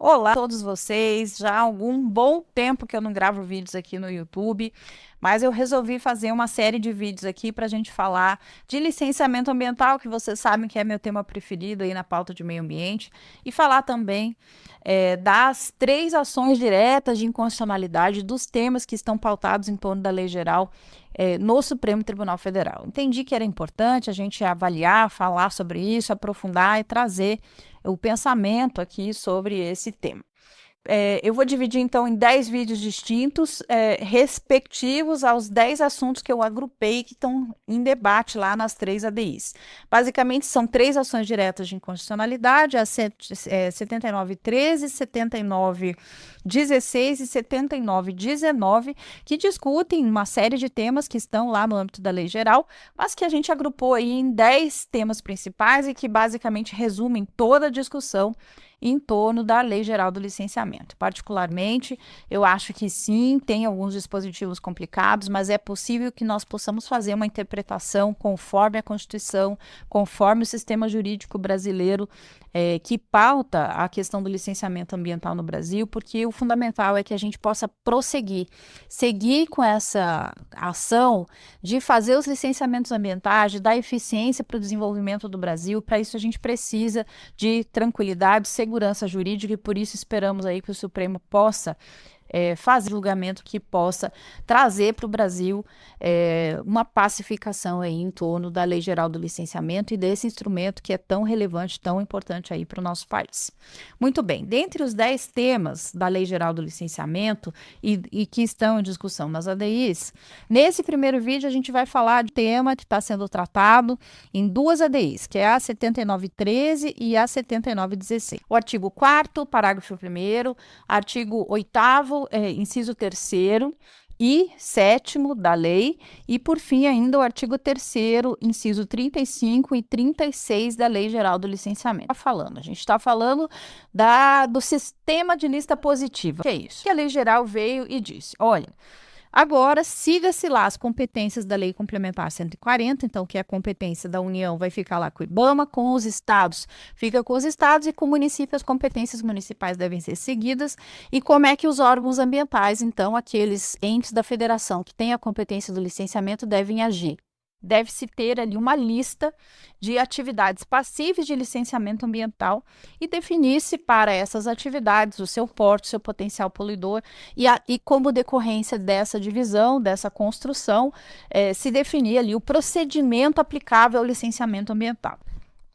Olá a todos vocês, já há algum bom tempo que eu não gravo vídeos aqui no YouTube, mas eu resolvi fazer uma série de vídeos aqui para a gente falar de licenciamento ambiental, que vocês sabem que é meu tema preferido aí na pauta de meio ambiente, e falar também das 3 ações diretas de inconstitucionalidade dos temas que estão pautados em torno da Lei Geral no Supremo Tribunal Federal. Entendi que era importante a gente avaliar, falar sobre isso, aprofundar e trazer o pensamento aqui sobre esse tema. Eu vou dividir então em 10 vídeos distintos, respectivos aos 10 assuntos que eu agrupei que estão em debate lá nas 3 ADIs. Basicamente, são 3 ações diretas de inconstitucionalidade, a 79.13, 79.16 e 79.19, que discutem uma série de temas que estão lá no âmbito da lei geral, mas que a gente agrupou aí em 10 temas principais e que basicamente resumem toda a discussão em torno da Lei Geral do Licenciamento. Particularmente, eu acho que sim, tem alguns dispositivos complicados, mas é possível que nós possamos fazer uma interpretação conforme a Constituição, conforme o sistema jurídico brasileiro que pauta a questão do licenciamento ambiental no Brasil, porque o fundamental é que a gente possa seguir com essa ação de fazer os licenciamentos ambientais, de dar eficiência para o desenvolvimento do Brasil. Para isso, a gente precisa de tranquilidade, segurança jurídica, e por isso esperamos aí que o Supremo possa fazer julgamento que possa trazer para o Brasil uma pacificação aí em torno da Lei Geral do Licenciamento e desse instrumento que é tão relevante, tão importante aí para o nosso país. Muito bem, dentre os 10 temas da Lei Geral do Licenciamento e que estão em discussão nas ADIs, nesse primeiro vídeo a gente vai falar de tema que está sendo tratado em 2 ADIs, que é a 79.13 e a 79.16. O artigo 4º, parágrafo 1º, artigo 8º, inciso 3º e 7º da lei, e por fim ainda o artigo 3º, inciso 35 e 36 da Lei Geral do Licenciamento. A gente está falando do sistema de lista positiva. O que é isso? Que a Lei Geral veio e disse, olha, agora, siga-se lá as competências da Lei Complementar 140, então, que é a competência da União, vai ficar lá com o IBAMA, com os estados, fica com os estados, e com o município, as competências municipais devem ser seguidas. E como é que os órgãos ambientais, então, aqueles entes da federação que têm a competência do licenciamento, devem agir? Deve-se ter ali uma lista de atividades passíveis de licenciamento ambiental e definir-se para essas atividades o seu porte, o seu potencial poluidor e como decorrência dessa divisão, dessa construção, se definir ali o procedimento aplicável ao licenciamento ambiental.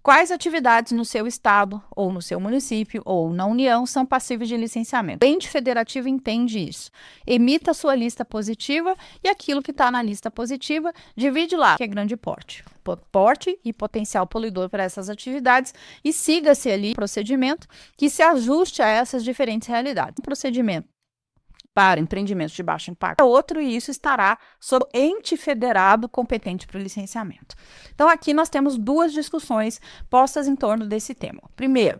Quais atividades no seu estado, ou no seu município, ou na União são passíveis de licenciamento? O ente federativo entende isso. Emita a sua lista positiva e aquilo que está na lista positiva, divide lá, que é grande porte. Porte e potencial poluidor para essas atividades, e siga-se ali o procedimento que se ajuste a essas diferentes realidades. Um procedimento para empreendimentos de baixo impacto, outro, e isso estará sob ente federado competente para o licenciamento. Então, aqui nós temos 2 discussões postas em torno desse tema. Primeiro,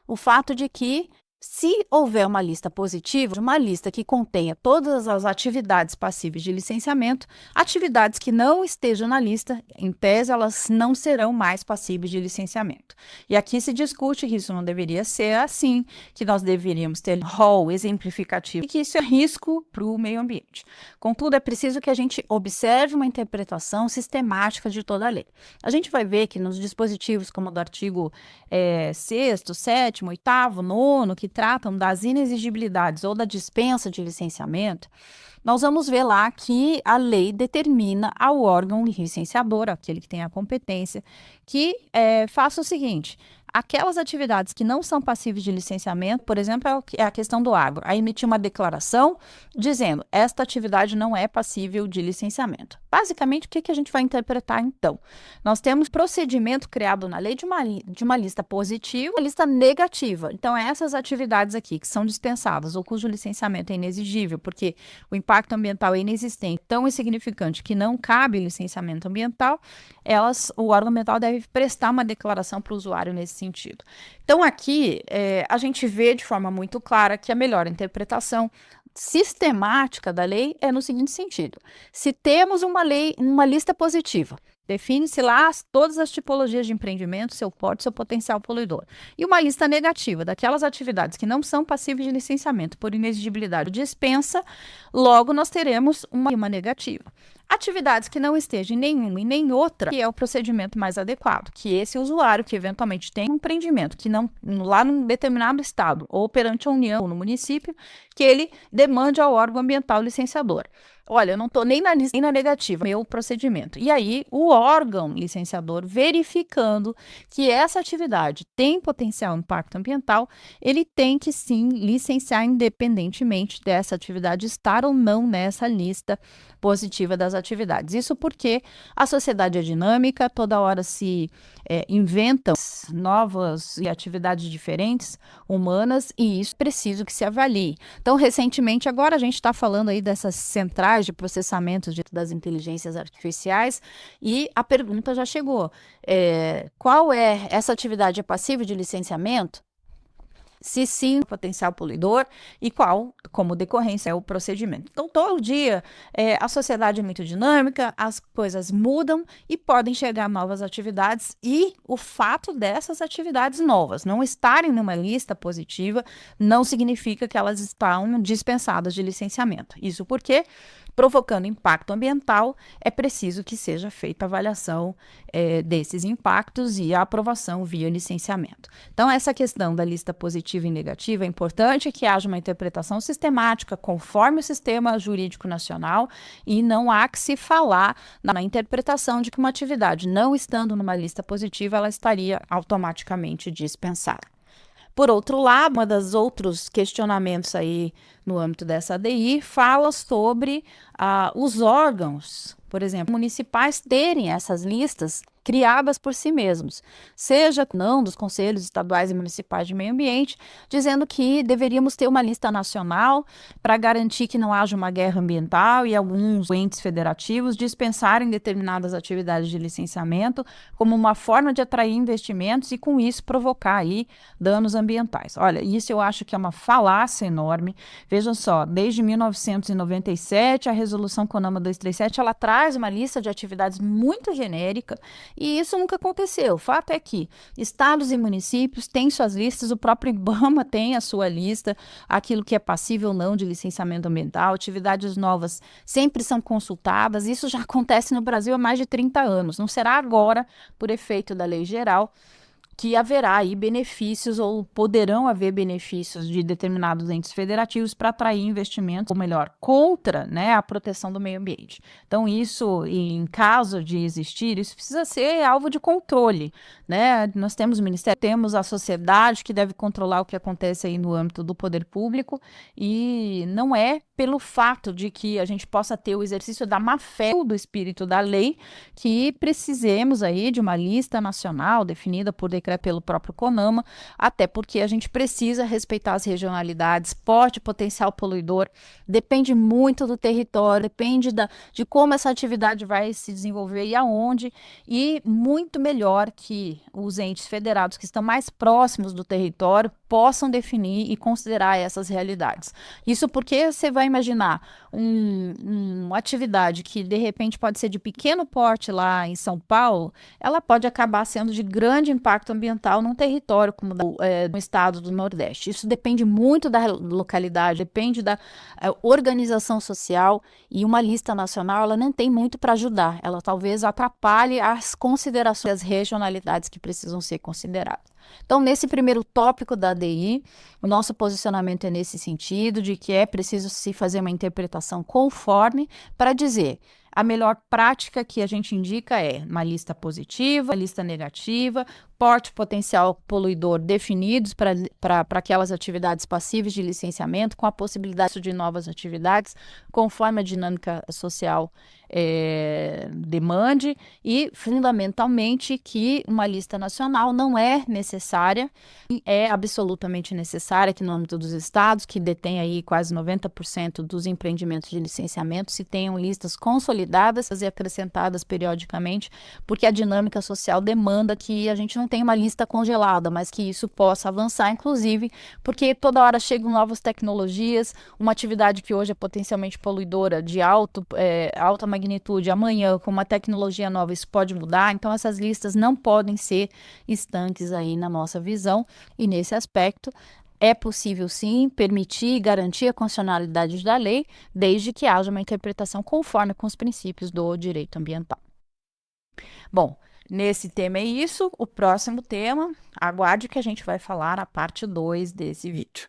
o fato de que, se houver uma lista positiva, uma lista que contenha todas as atividades passíveis de licenciamento, atividades que não estejam na lista, em tese, elas não serão mais passíveis de licenciamento. E aqui se discute que isso não deveria ser assim, que nós deveríamos ter rol exemplificativo e que isso é risco para o meio ambiente. Contudo, é preciso que a gente observe uma interpretação sistemática de toda a lei. A gente vai ver que nos dispositivos como o do artigo 6º, 7º, 8º, 9º, que tratam das inexigibilidades ou da dispensa de licenciamento, nós vamos ver lá que a lei determina ao órgão licenciador, aquele que tem a competência, que faça o seguinte: aquelas atividades que não são passíveis de licenciamento, por exemplo, é a questão do agro, a emitir uma declaração dizendo esta atividade não é passível de licenciamento. Basicamente, o que a gente vai interpretar então? Nós temos procedimento criado na lei de uma lista positiva e uma lista negativa. Então, essas atividades aqui que são dispensadas ou cujo licenciamento é inexigível, porque o impacto ambiental é inexistente, tão insignificante que não cabe licenciamento ambiental, o órgão ambiental deve prestar uma declaração para o usuário nesse sentido. Então, aqui, a gente vê de forma muito clara que a melhor interpretação sistemática da lei é no seguinte sentido: se temos uma lista positiva Define-se lá todas as tipologias de empreendimento, seu porte, seu potencial poluidor. E uma lista negativa daquelas atividades que não são passíveis de licenciamento por inexigibilidade ou dispensa, logo nós teremos uma negativa. Atividades que não estejam em nenhuma e nem outra, que é o procedimento mais adequado, que esse usuário que eventualmente tem um empreendimento que não lá num determinado estado ou perante a União ou no município, que ele demande ao órgão ambiental licenciador. Olha, eu não estou nem na negativa, meu procedimento. E aí, o órgão licenciador, verificando que essa atividade tem potencial impacto ambiental, ele tem que sim licenciar independentemente dessa atividade estar ou não nessa lista positiva das atividades. Isso porque a sociedade é dinâmica, toda hora se inventam novas atividades diferentes, humanas, e isso é preciso que se avalie. Então, recentemente, agora a gente está falando aí dessas centrais de processamento das inteligências artificiais e a pergunta já chegou. Qual é essa atividade? É passível de licenciamento? Se sim, o potencial poluidor e qual, como decorrência, é o procedimento. Então, todo dia, a sociedade é muito dinâmica, as coisas mudam e podem chegar novas atividades e o fato dessas atividades novas não estarem numa lista positiva não significa que elas estão dispensadas de licenciamento. Isso porque, provocando impacto ambiental, é preciso que seja feita a avaliação desses impactos e a aprovação via licenciamento. Então, essa questão da lista positiva e negativa é importante que haja uma interpretação sistemática conforme o sistema jurídico nacional e não há que se falar na interpretação de que uma atividade não estando numa lista positiva, ela estaria automaticamente dispensada. Por outro lado, um dos outros questionamentos aí no âmbito dessa ADI fala sobre os órgãos, por exemplo, municipais terem essas listas criadas por si mesmos, seja não dos conselhos estaduais e municipais de meio ambiente, dizendo que deveríamos ter uma lista nacional para garantir que não haja uma guerra ambiental e alguns entes federativos dispensarem determinadas atividades de licenciamento como uma forma de atrair investimentos e com isso provocar aí danos ambientais. Olha, isso eu acho que é uma falácia enorme. Vejam só, desde 1997, a resolução CONAMA 237, ela traz uma lista de atividades muito genérica e isso nunca aconteceu. O fato é que estados e municípios têm suas listas, o próprio IBAMA tem a sua lista, aquilo que é passível ou não de licenciamento ambiental, atividades novas sempre são consultadas, isso já acontece no Brasil há mais de 30 anos, não será agora, por efeito da lei geral, que haverá aí benefícios ou poderão haver benefícios de determinados entes federativos para atrair investimentos, ou melhor, contra, né, a proteção do meio ambiente. Então, isso, em caso de existir, isso precisa ser alvo de controle, né? Nós temos o Ministério, temos a sociedade que deve controlar o que acontece aí no âmbito do poder público e não é pelo fato de que a gente possa ter o exercício da má-fé do espírito da lei que precisemos aí de uma lista nacional definida por decreto pelo próprio CONAMA, até porque a gente precisa respeitar as regionalidades, porte, potencial poluidor, depende muito do território, depende de como essa atividade vai se desenvolver e aonde, e muito melhor que os entes federados que estão mais próximos do território possam definir e considerar essas realidades. Isso porque você vai imaginar uma atividade que de repente pode ser de pequeno porte lá em São Paulo, ela pode acabar sendo de grande impacto ambiental num território como no estado do Nordeste. Isso depende muito da localidade, depende da organização social e uma lista nacional ela não tem muito para ajudar, ela talvez atrapalhe as considerações das regionalidades que precisam ser consideradas. Então, nesse primeiro tópico da ADI, o nosso posicionamento é nesse sentido, de que é preciso se fazer uma interpretação conforme para dizer a melhor prática que a gente indica é uma lista positiva, uma lista negativa, porte potencial poluidor definidos para aquelas atividades passíveis de licenciamento, com a possibilidade de novas atividades, conforme a dinâmica social demande, e fundamentalmente que uma lista nacional não é necessária, é absolutamente necessária que no âmbito dos estados, que detém aí quase 90% dos empreendimentos de licenciamento, se tenham listas consolidadas validadas e acrescentadas periodicamente, porque a dinâmica social demanda que a gente não tenha uma lista congelada, mas que isso possa avançar, inclusive, porque toda hora chegam novas tecnologias, uma atividade que hoje é potencialmente poluidora de alta magnitude, amanhã, com uma tecnologia nova, isso pode mudar, então essas listas não podem ser estanques aí na nossa visão, e nesse aspecto, é possível, sim, permitir e garantir a constitucionalidade da lei, desde que haja uma interpretação conforme com os princípios do direito ambiental. Bom, nesse tema é isso. O próximo tema, aguarde que a gente vai falar a parte 2 desse vídeo.